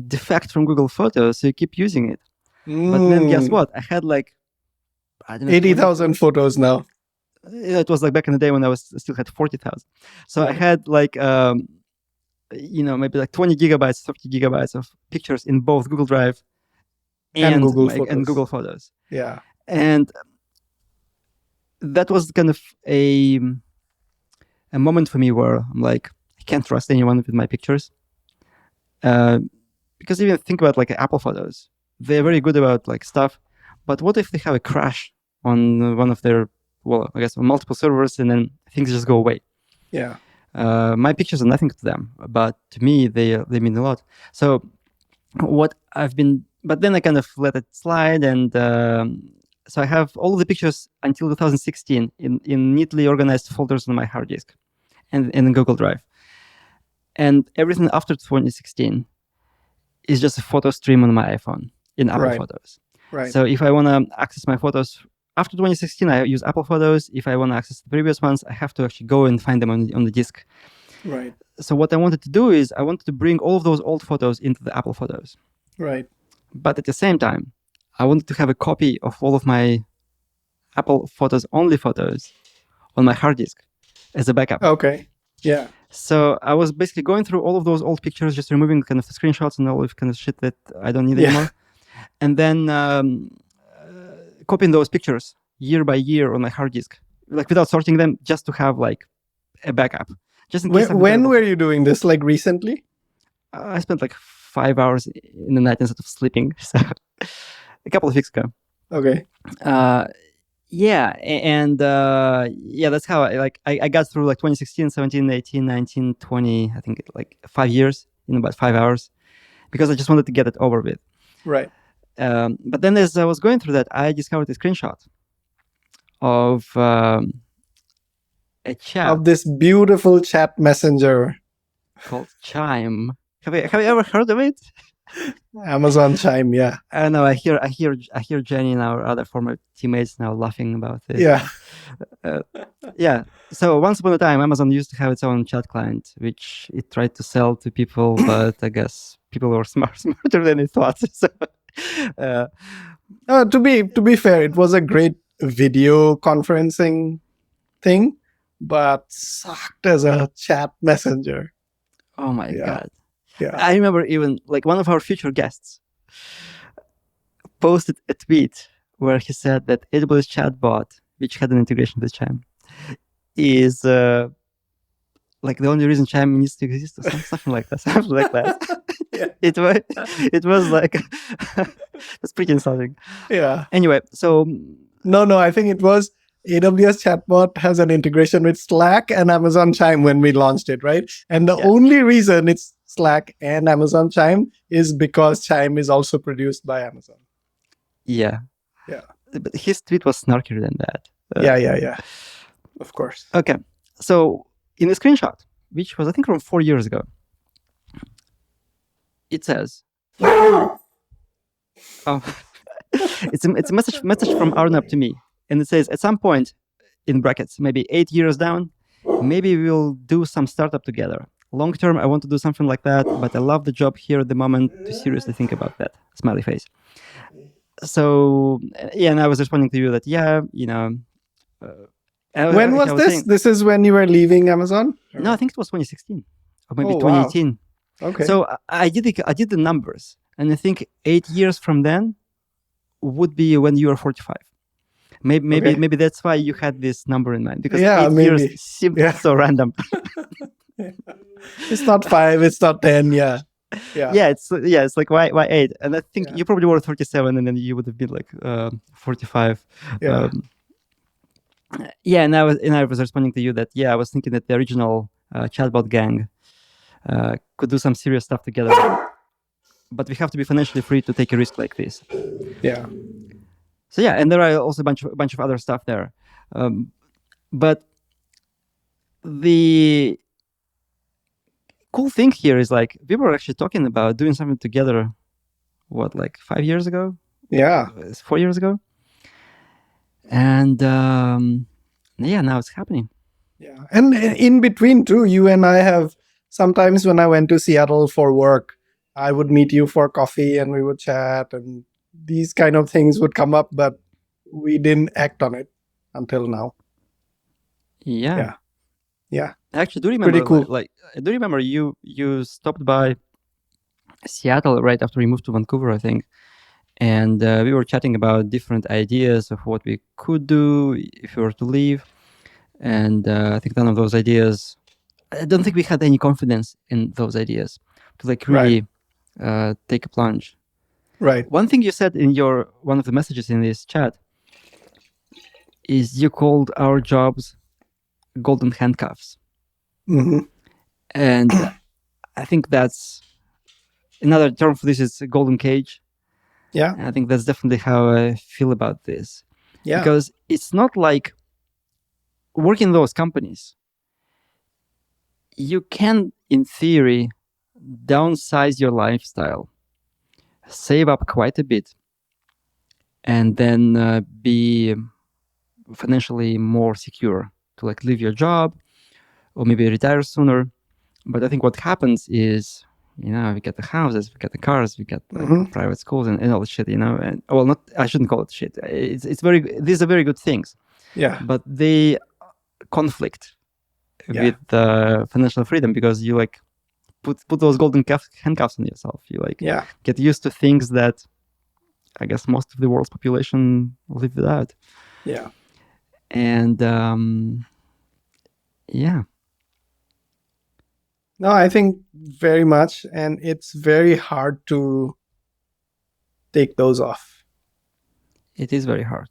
Speaker 2: defect from Google Photos, so you keep using it. But then guess what? I had like
Speaker 1: 80,000 photos now.
Speaker 2: It was like back in the day when I still had 40,000. So I had like maybe like 20 gigabytes, 30 gigabytes of pictures in both Google Drive and Google Photos.
Speaker 1: Yeah.
Speaker 2: And that was kind of a moment for me where I'm like, I can't trust anyone with my pictures. Because even think about like Apple Photos, they're very good about like stuff, but what if they have a crash on one of their, I guess on multiple servers, and then things just go away?
Speaker 1: Yeah.
Speaker 2: My pictures are nothing to them, but to me they mean a lot. So what I've been but then I kind of let it slide, and so I have all of the pictures until 2016 in neatly organized folders on my hard disk and in Google Drive. And everything after 2016 is just a photo stream on my iPhone in Apple Photos.
Speaker 1: Right.
Speaker 2: So if I want to access my photos after 2016, I use Apple Photos. If I want to access the previous ones, I have to actually go and find them on the disk.
Speaker 1: Right.
Speaker 2: So what I wanted to do is I wanted to bring all of those old photos into the Apple Photos.
Speaker 1: Right.
Speaker 2: But at the same time, I wanted to have a copy of all of my Apple Photos only photos on my hard disk as a backup.
Speaker 1: Okay. Yeah.
Speaker 2: So I was basically going through all of those old pictures, just removing kind of the screenshots and all of kind of shit that I don't need anymore. And then copying those pictures year by year on my hard disk, like without sorting them, just to have like a backup. Just in case.
Speaker 1: When were you doing this? Like recently?
Speaker 2: I spent like 5 hours in the night instead of sleeping. So a couple of weeks ago.
Speaker 1: Okay.
Speaker 2: Yeah, and that's how I got through like 2016, 17, 18, 19, 20, I think like 5 years in about 5 hours, because I just wanted to get it over with.
Speaker 1: Right.
Speaker 2: But then as I was going through that, I discovered a screenshot of a chat.
Speaker 1: Of this beautiful chat messenger
Speaker 2: called Chime. Have you ever heard of it?
Speaker 1: Amazon Chime, yeah.
Speaker 2: I know. I hear Jenny and our other former teammates now laughing about it.
Speaker 1: Yeah.
Speaker 2: Yeah. So once upon a time, Amazon used to have its own chat client, which it tried to sell to people, but I guess people were smarter than it thought. So,
Speaker 1: to be fair, it was a great video conferencing thing, but sucked as a chat messenger.
Speaker 2: Oh my God.
Speaker 1: Yeah.
Speaker 2: I remember even like one of our future guests posted a tweet where he said that AWS chatbot, which had an integration with Chime, is like the only reason Chime needs to exist, or something like that. Something like that.
Speaker 1: Yeah.
Speaker 2: It was like that's pretty insulting.
Speaker 1: Yeah.
Speaker 2: Anyway, so
Speaker 1: no, I think it was AWS chatbot has an integration with Slack and Amazon Chime when we launched it, right? And the only reason it's Slack and Amazon Chime is because Chime is also produced by Amazon.
Speaker 2: Yeah. But his tweet was snarkier than that.
Speaker 1: Yeah. Of course.
Speaker 2: Okay. So in the screenshot, which was I think from 4 years ago, it says, it's a message from Arnab to me, and it says, at some point, in brackets, maybe 8 years down, maybe we'll do some startup together. Long term, I want to do something like that, but I love the job here at the moment to seriously think about that. Smiley face. So and I was responding to you that
Speaker 1: when was this? Saying, this is when you were leaving Amazon?
Speaker 2: Or? No, I think it was 2016 or maybe 2018.
Speaker 1: Wow. Okay.
Speaker 2: So I did the numbers, and I think 8 years from then would be when you are 45. Maybe that's why you had this number in mind, because 8 years seemed so random.
Speaker 1: It's not 5, it's not 10. Yeah.
Speaker 2: It's like why 8? And I think you probably were 37, and then you would have been like 45. And I was responding to you that I was thinking that the original chatbot gang could do some serious stuff together, but we have to be financially free to take a risk like this.
Speaker 1: Yeah.
Speaker 2: So and there are also a bunch of other stuff there, but the cool thing here is like we were actually talking about doing something together. What, like 5 years ago?
Speaker 1: Yeah,
Speaker 2: 4 years ago, and now it's happening.
Speaker 1: Yeah, and in between too, you and I have sometimes when I went to Seattle for work, I would meet you for coffee and we would chat, and these kind of things would come up, but we didn't act on it until now. Yeah.
Speaker 2: I actually do remember.
Speaker 1: Pretty cool.
Speaker 2: Like I do remember you stopped by Seattle right after we moved to Vancouver, I think, and we were chatting about different ideas of what we could do if we were to leave. And I think none of those ideas. I don't think we had any confidence in those ideas to like really take a plunge.
Speaker 1: Right.
Speaker 2: One thing you said in one of the messages in this chat is you called our jobs golden handcuffs.
Speaker 1: Mm-hmm.
Speaker 2: And I think that's another term for this is golden cage.
Speaker 1: Yeah.
Speaker 2: And I think that's definitely how I feel about this.
Speaker 1: Yeah.
Speaker 2: Because it's not like working in those companies. You can, in theory, downsize your lifestyle, save up quite a bit, and then be financially more secure to like leave your job or maybe retire sooner. But I think what happens is, we get the houses, we get the cars, we get like private schools and all the shit, and well, not, I shouldn't call it shit. These are very good things.
Speaker 1: Yeah.
Speaker 2: But they conflict with financial freedom because you like put those golden handcuffs on yourself. You like get used to things that I guess most of the world's population live without.
Speaker 1: Yeah.
Speaker 2: And yeah.
Speaker 1: No, I think very much. And it's very hard to take those off.
Speaker 2: It is very hard.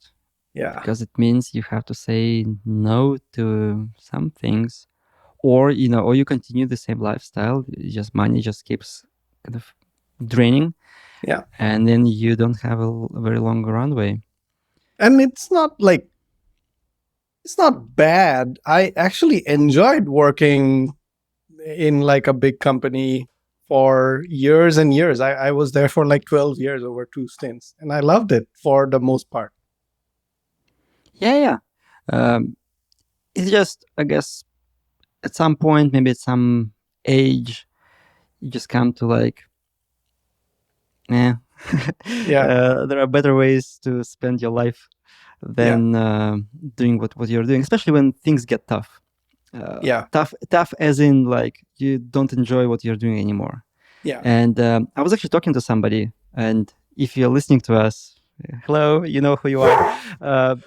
Speaker 1: Yeah.
Speaker 2: Because it means you have to say no to some things, or or you continue the same lifestyle. Just money just keeps kind of draining.
Speaker 1: Yeah.
Speaker 2: And then you don't have a very long runway.
Speaker 1: And it's not bad. I actually enjoyed working in like a big company for years and years. I was there for like 12 years over 2 stints, and I loved it for the most part.
Speaker 2: Yeah. It's just, I guess, at some point, maybe at some age, you just come to like, there are better ways to spend your life than doing what you're doing, especially when things get tough. Tough as in like you don't enjoy what you're doing anymore.
Speaker 1: Yeah.
Speaker 2: And I was actually talking to somebody, and if you're listening to us, hello, you know who you are.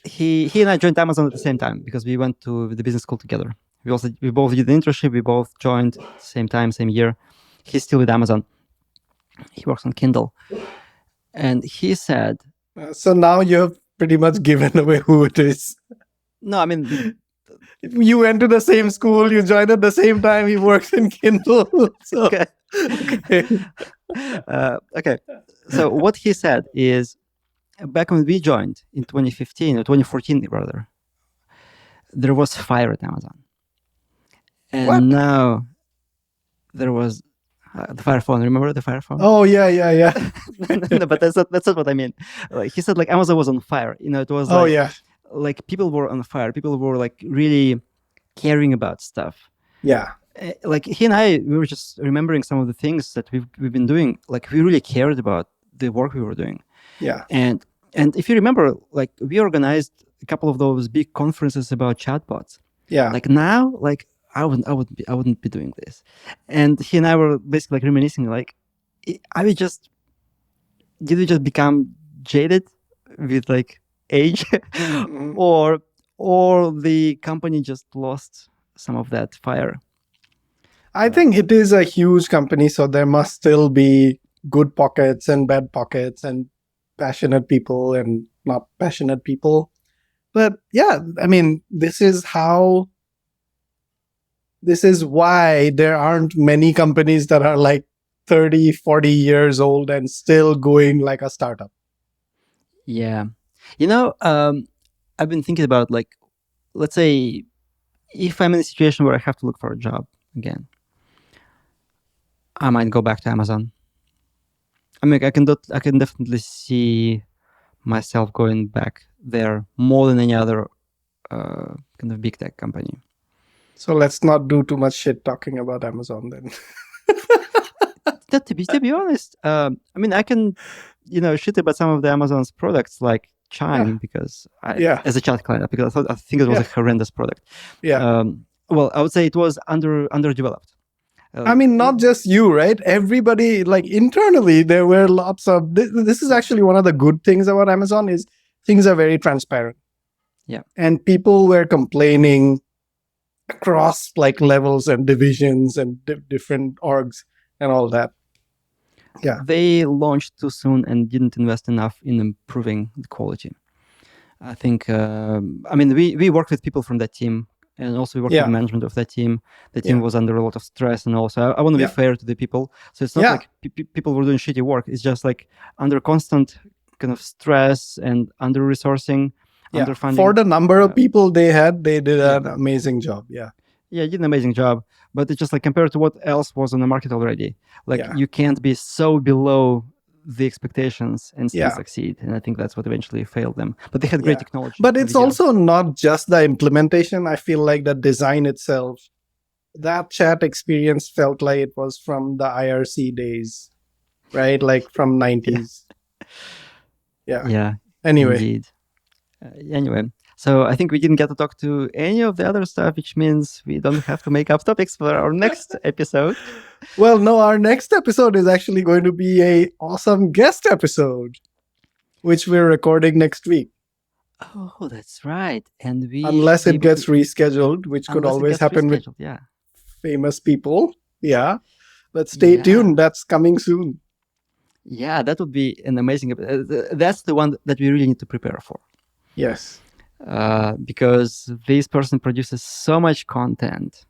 Speaker 2: He and I joined Amazon at the same time because we went to the business school together. We both did the internship. We both joined same time, same year. He's still with Amazon. He works on Kindle, and he said.
Speaker 1: So now you've pretty much given away who it is.
Speaker 2: No, I mean,
Speaker 1: you went to the same school. You joined at the same time. He works in Kindle. So.
Speaker 2: Okay. Okay. So what he said is, back when we joined in 2015 or 2014 rather, there was fire at Amazon. And now there was the Fire Phone. Remember the Fire Phone?
Speaker 1: Oh, yeah.
Speaker 2: No, but that's not what I mean. Like, he said like Amazon was on fire. It was like people were on fire. People were like really caring about stuff.
Speaker 1: Yeah.
Speaker 2: Like he and I, we were just remembering some of the things that we've been doing. Like we really cared about the work we were doing.
Speaker 1: Yeah.
Speaker 2: And if you remember, like we organized a couple of those big conferences about chatbots.
Speaker 1: Yeah.
Speaker 2: Like now, like I wouldn't be doing this. And he and I were basically like reminiscing, like did we just become jaded with like age, or the company just lost some of that fire?
Speaker 1: I think it is a huge company, so there must still be good pockets and bad pockets and passionate people and not passionate people. But yeah, I mean, this is why there aren't many companies that are like 30, 40 years old and still going like a startup.
Speaker 2: Yeah. I've been thinking about, like, let's say if I'm in a situation where I have to look for a job again, I might go back to Amazon. I mean, I can definitely see myself going back there more than any other kind of big tech company.
Speaker 1: So let's not do too much shit talking about Amazon then.
Speaker 2: To be honest, I mean, I can, shit about some of the Amazon's products like Chime because as a chat client, because I think it was a horrendous product.
Speaker 1: Yeah.
Speaker 2: Well, I would say it was underdeveloped.
Speaker 1: I mean, not just you, right? Everybody, like internally, there were lots of. This is actually one of the good things about Amazon is things are very transparent.
Speaker 2: Yeah.
Speaker 1: And people were complaining across like levels and divisions and different orgs and all that. Yeah.
Speaker 2: They launched too soon and didn't invest enough in improving the quality. I think, I mean, we worked with people from that team And also we worked with the management of that team. The team was under a lot of stress, and also I want to be fair to the people. So it's not like people were doing shitty work. It's just like under constant kind of stress and under resourcing, underfunding.
Speaker 1: For the number of people they had, they did an amazing job. Yeah,
Speaker 2: you did an amazing job. But it's just like compared to what else was on the market already. Like you can't be so below the expectations and still succeed. And I think that's what eventually failed them. But they had great technology.
Speaker 1: But it's also not just the implementation. I feel like the design itself, that chat experience felt like it was from the IRC days, right? Like from 90s.
Speaker 2: Yeah.
Speaker 1: Anyway.
Speaker 2: Indeed. Anyway. So I think we didn't get to talk to any of the other stuff, which means we don't have to make up topics for our next episode.
Speaker 1: Well, no, our next episode is actually going to be an awesome guest episode, which we're recording next week.
Speaker 2: Oh, that's right. And
Speaker 1: unless it gets rescheduled, which could always happen with famous people. Yeah. But stay tuned. That's coming soon.
Speaker 2: Yeah, that would be an amazing... that's the one that we really need to prepare for.
Speaker 1: Yes.
Speaker 2: Because this person produces so much content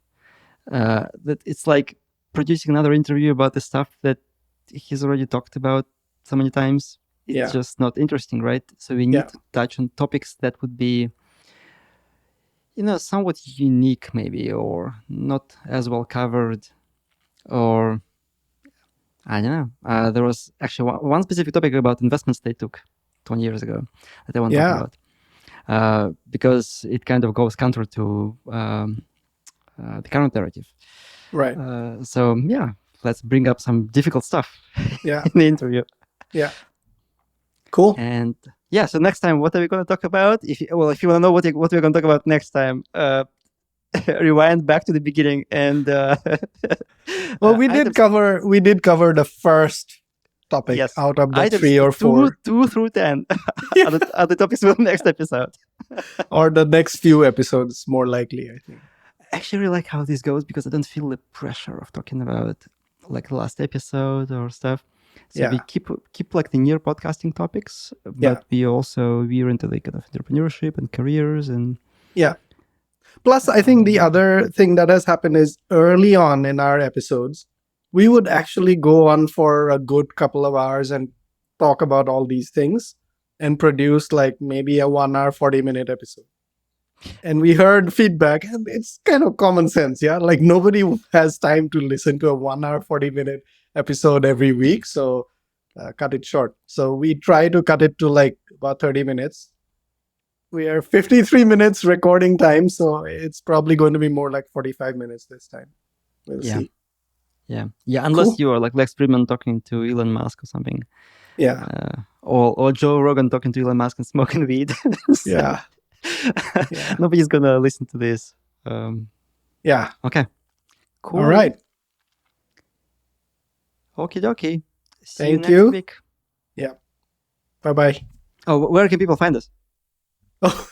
Speaker 2: that it's like producing another interview about the stuff that he's already talked about so many times. It's just not interesting, right? So we need to touch on topics that would be, somewhat unique maybe, or not as well covered, or I don't know. There was actually one specific topic about investments they took 20 years ago that I want to talk about. Because it kind of goes counter to the current narrative.
Speaker 1: Right.
Speaker 2: So, let's bring up some difficult stuff in the interview.
Speaker 1: Yeah. Cool.
Speaker 2: And so next time, what are we going to talk about? If you want to know what we're going to talk about next time, rewind back to the beginning. And
Speaker 1: well, we did cover the first topic out of the 3 or 4.
Speaker 2: 2 through 10 are the topics for the next episode.
Speaker 1: Or the next few episodes, more likely, I think.
Speaker 2: I actually really like how this goes because I don't feel the pressure of talking about like the last episode or stuff. So we keep like the near podcasting topics, but we also veer into the kind of entrepreneurship and careers and
Speaker 1: Plus, I think the other thing that has happened is early on in our episodes, we would actually go on for a good couple of hours and talk about all these things and produce like maybe a 1 hour, 40-minute episode. And we heard feedback, and it's kind of common sense, like nobody has time to listen to a 1 hour, 40-minute episode every week. So cut it short. So we try to cut it to like about 30 minutes. We are 53 minutes recording time, so it's probably going to be more like 45 minutes this time. We'll see.
Speaker 2: Yeah. Unless you are like Lex Friedman talking to Elon Musk or something.
Speaker 1: Yeah.
Speaker 2: Or Joe Rogan talking to Elon Musk and smoking weed. Nobody's gonna listen to this. Okay. Cool.
Speaker 1: All right.
Speaker 2: Okie dokie.
Speaker 1: Thank you.
Speaker 2: Next week.
Speaker 1: Yeah. Bye-bye.
Speaker 2: Oh, where can people find us?
Speaker 1: Oh.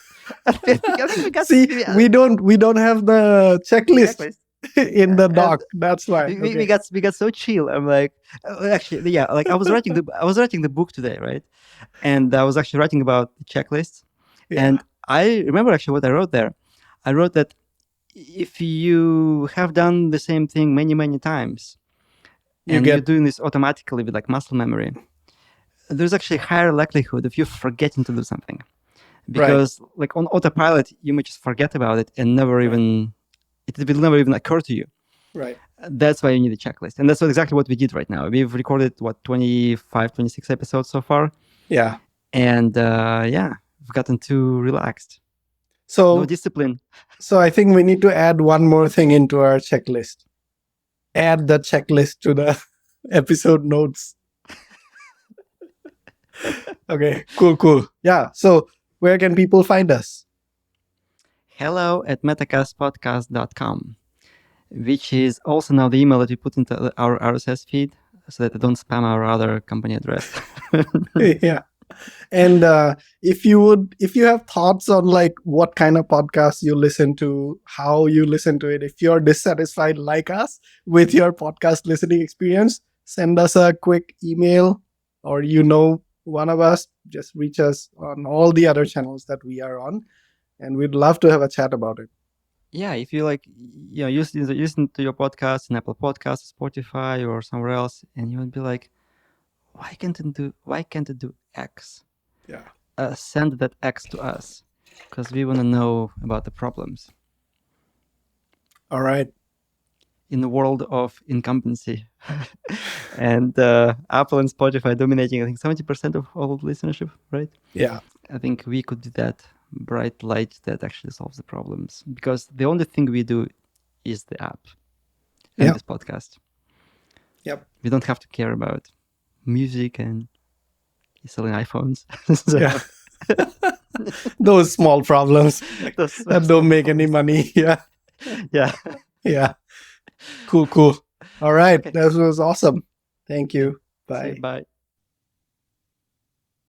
Speaker 1: See, we don't have the checklist in the doc. That's why
Speaker 2: we got so chill. I'm like, actually, like I was writing the book today, right? And I was actually writing about the checklists, and I remember actually what I wrote there. I wrote that if you have done the same thing many times, you're doing this automatically with like muscle memory, there's actually higher likelihood of you forgetting to do something. Because like on autopilot, you may just forget about it and it will never even occur to you.
Speaker 1: Right.
Speaker 2: That's why you need a checklist. And that's exactly what we did right now. We've recorded 25, 26 episodes so far.
Speaker 1: Yeah.
Speaker 2: And we've gotten too relaxed.
Speaker 1: So
Speaker 2: no discipline.
Speaker 1: So I think we need to add one more thing into our checklist. Add the checklist to the episode notes. Okay, cool. Yeah. So where can people find us?
Speaker 2: hello@metacastpodcast.com, which is also now the email that we put into our RSS feed so that I don't spam our other company address.
Speaker 1: Yeah. And if you have thoughts on like what kind of podcasts you listen to, how you listen to it, if you're dissatisfied like us with your podcast listening experience, send us a quick email, or one of us, just reach us on all the other channels that we are on, and we'd love to have a chat about it.
Speaker 2: yeah, if you like, listen to your podcast in Apple Podcasts, Spotify, or somewhere else, and you would be like, why can't it do X?
Speaker 1: Yeah.
Speaker 2: Send that X to us, because we want to know about the problems.
Speaker 1: All right.
Speaker 2: In the world of incumbency, and Apple and Spotify dominating, I think 70% of all listenership, right?
Speaker 1: Yeah.
Speaker 2: I think we could be that bright light that actually solves the problems, because the only thing we do is the app and
Speaker 1: Yeah.
Speaker 2: this podcast.
Speaker 1: Yep.
Speaker 2: We don't have to care about music and selling iPhones.
Speaker 1: Yeah. Those small problems that don't make any money. Yeah.
Speaker 2: Yeah.
Speaker 1: Yeah. Cool. All right.
Speaker 2: Okay.
Speaker 1: That was awesome. Thank you.
Speaker 2: See you.
Speaker 1: Bye.
Speaker 2: Bye.